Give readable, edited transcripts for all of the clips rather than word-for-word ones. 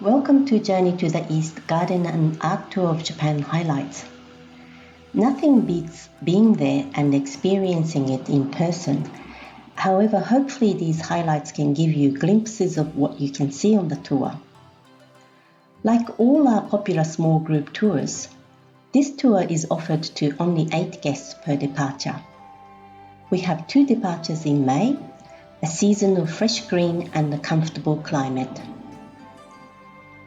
Welcome to Journey to the East Garden and Art Tour of Japan highlights. Nothing beats being there and experiencing it in person. However, hopefully these highlights can give you glimpses of what you can see on the tour. Like all our popular small group tours, this tour is offered to only 8 guests per departure. We have 2 departures in May, a season of fresh green and a comfortable climate.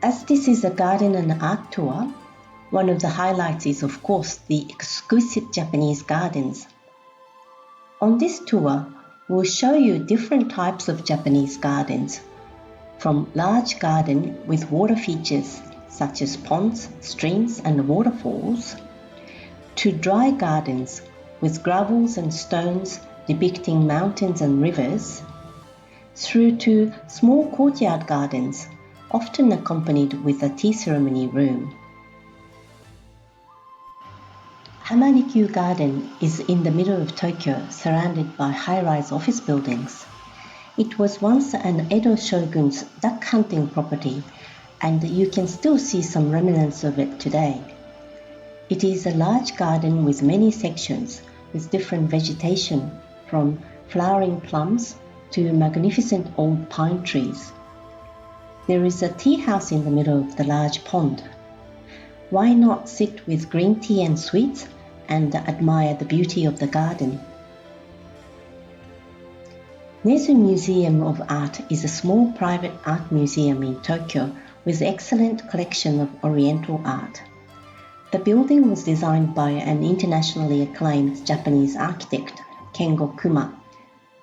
As this is a garden and art tour, one of the highlights is of course the exquisite Japanese gardens. On this tour, we'll show you different types of Japanese gardens, from large garden with water features such as ponds, streams and waterfalls, to dry gardens with gravels and stones depicting mountains and rivers, through to small courtyard gardens, often accompanied with a tea ceremony room. Hamarikyu Garden is in the middle of Tokyo, surrounded by high-rise office buildings. It was once an Edo shogun's duck hunting property, and you can still see some remnants of it today. It is a large garden with many sections, with different vegetation, from flowering plums to magnificent old pine trees. There is a tea house in the middle of the large pond. Why not sit with green tea and sweets and admire the beauty of the garden? Nezu Museum of Art is a small private art museum in Tokyo with excellent collection of Oriental art. The building was designed by an internationally acclaimed Japanese architect, Kengo Kuma.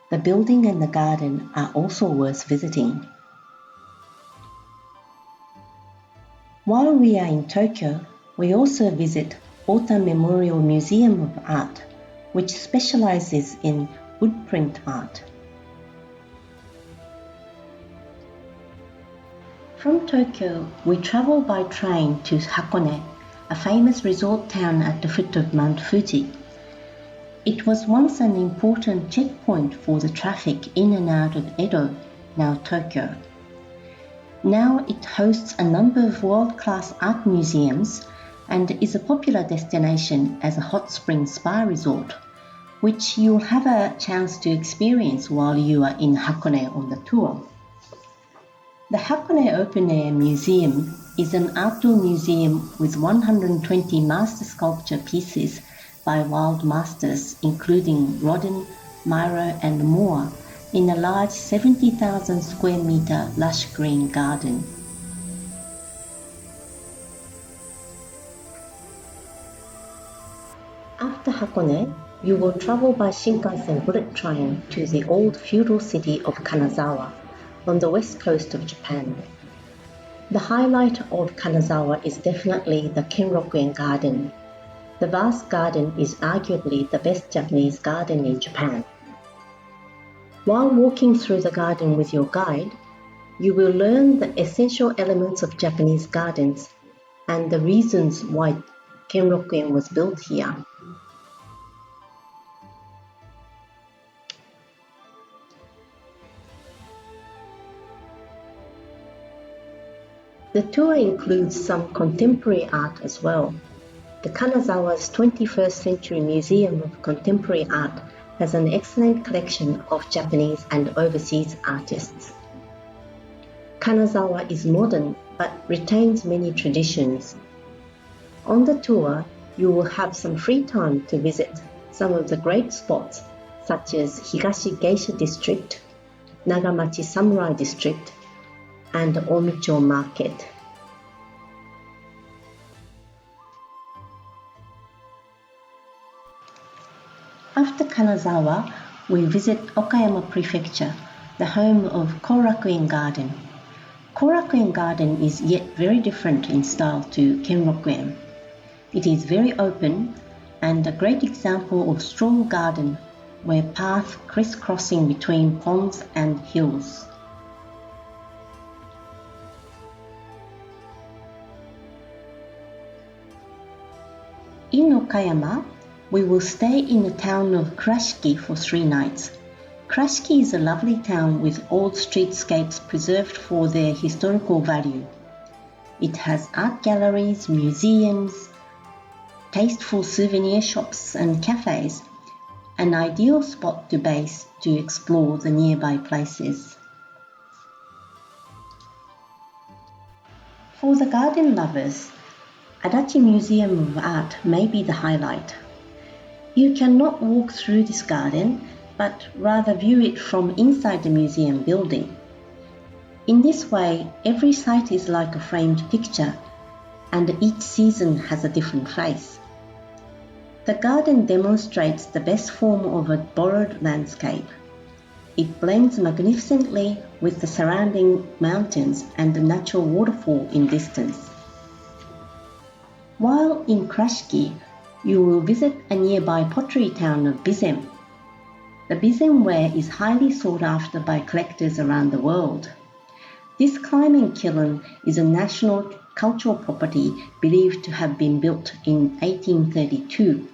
The building and the garden are also worth visiting. While we are in Tokyo, we also visit Ota Memorial Museum of Art, which specializes in woodprint art. From Tokyo, we travel by train to Hakone, a famous resort town at the foot of Mount Fuji. It was once an important checkpoint for the traffic in and out of Edo, now Tokyo. Now it hosts a number of world-class art museums and is a popular destination as a hot spring spa resort, which you'll have a chance to experience while you are in Hakone on the tour. The Hakone Open Air Museum is an outdoor museum with 120 master sculpture pieces by wild masters, including Rodin, Miro and more, in a large 70,000 square meter lush green garden. After Hakone, you will travel by Shinkansen bullet train to the old feudal city of Kanazawa on the west coast of Japan. The highlight of Kanazawa is definitely the Kenrokuen Garden. The vast garden is arguably the best Japanese garden in Japan. While walking through the garden with your guide, you will learn the essential elements of Japanese gardens and the reasons why Kenrokuen was built here. The tour includes some contemporary art as well. The Kanazawa's 21st Century Museum of Contemporary Art has an excellent collection of Japanese and overseas artists. Kanazawa is modern but retains many traditions. On the tour, you will have some free time to visit some of the great spots such as Higashi Geisha District, Nagamachi Samurai District, and Omicho Market. After Kanazawa, we visit Okayama Prefecture, the home of Korakuen Garden. Korakuen Garden is yet very different in style to Kenrokuen. It is very open and a great example of strong garden where paths crisscrossing between ponds and hills. In Okayama, we will stay in the town of Kurashiki for 3 nights. Kurashiki is a lovely town with old streetscapes preserved for their historical value. It has art galleries, museums, tasteful souvenir shops and cafes, an ideal spot to base to explore the nearby places. For the garden lovers, Adachi Museum of Art may be the highlight. You cannot walk through this garden, but rather view it from inside the museum building. In this way, every site is like a framed picture, and each season has a different face. The garden demonstrates the best form of a borrowed landscape. It blends magnificently with the surrounding mountains and the natural waterfall in distance. While in Krashki, you will visit a nearby pottery town of Bizem. The Bizem ware is highly sought after by collectors around the world. This climbing kiln is a national cultural property believed to have been built in 1832.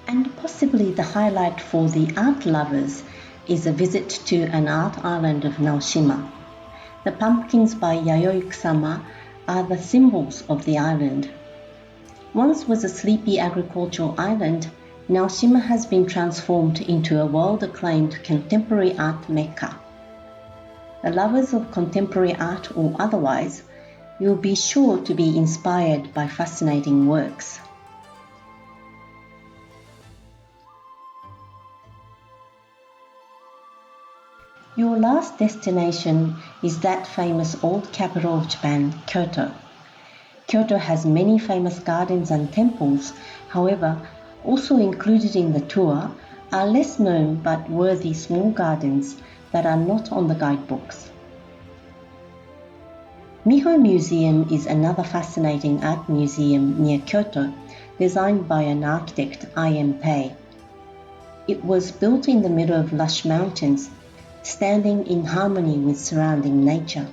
And possibly the highlight for the art lovers is a visit to an art island of Naoshima. The pumpkins by Yayoi Kusama are the symbols of the island. Once was a sleepy agricultural island, Naoshima has been transformed into a world-acclaimed contemporary art mecca. The lovers of contemporary art or otherwise will be sure to be inspired by fascinating works. Your last destination is that famous old capital of Japan, Kyoto. Kyoto has many famous gardens and temples. However, also included in the tour are less known but worthy small gardens that are not on the guidebooks. Miho Museum is another fascinating art museum near Kyoto, designed by an architect, I.M. Pei. It was built in the middle of lush mountains, standing in harmony with surrounding nature.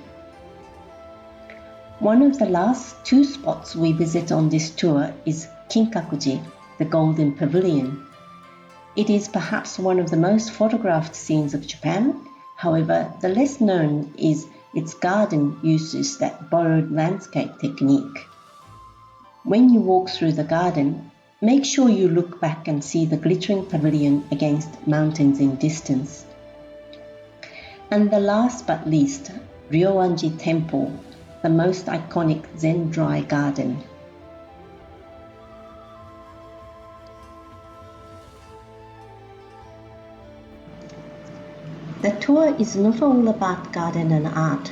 One of the last two spots we visit on this tour is Kinkakuji, the Golden Pavilion. It is perhaps one of the most photographed scenes of Japan. However, the less known is its garden uses that borrowed landscape technique. When you walk through the garden, make sure you look back and see the glittering pavilion against mountains in distance. And the last but least, Ryoanji Temple, the most iconic Zen dry garden. The tour is not all about garden and art.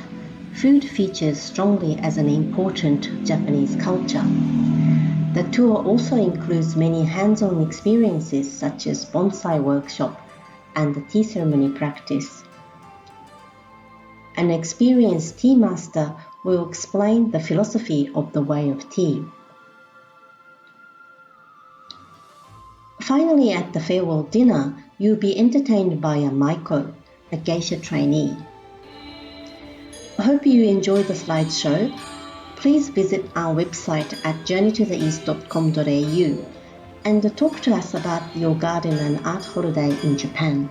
Food features strongly as an important Japanese culture. The tour also includes many hands-on experiences such as bonsai workshop and the tea ceremony practice. An experienced tea master will explain the philosophy of the way of tea. Finally, at the farewell dinner, you'll be entertained by a Maiko, a geisha trainee. I hope you enjoy the slideshow. Please visit our website at journeytotheeast.com.au and talk to us about your garden and art holiday in Japan.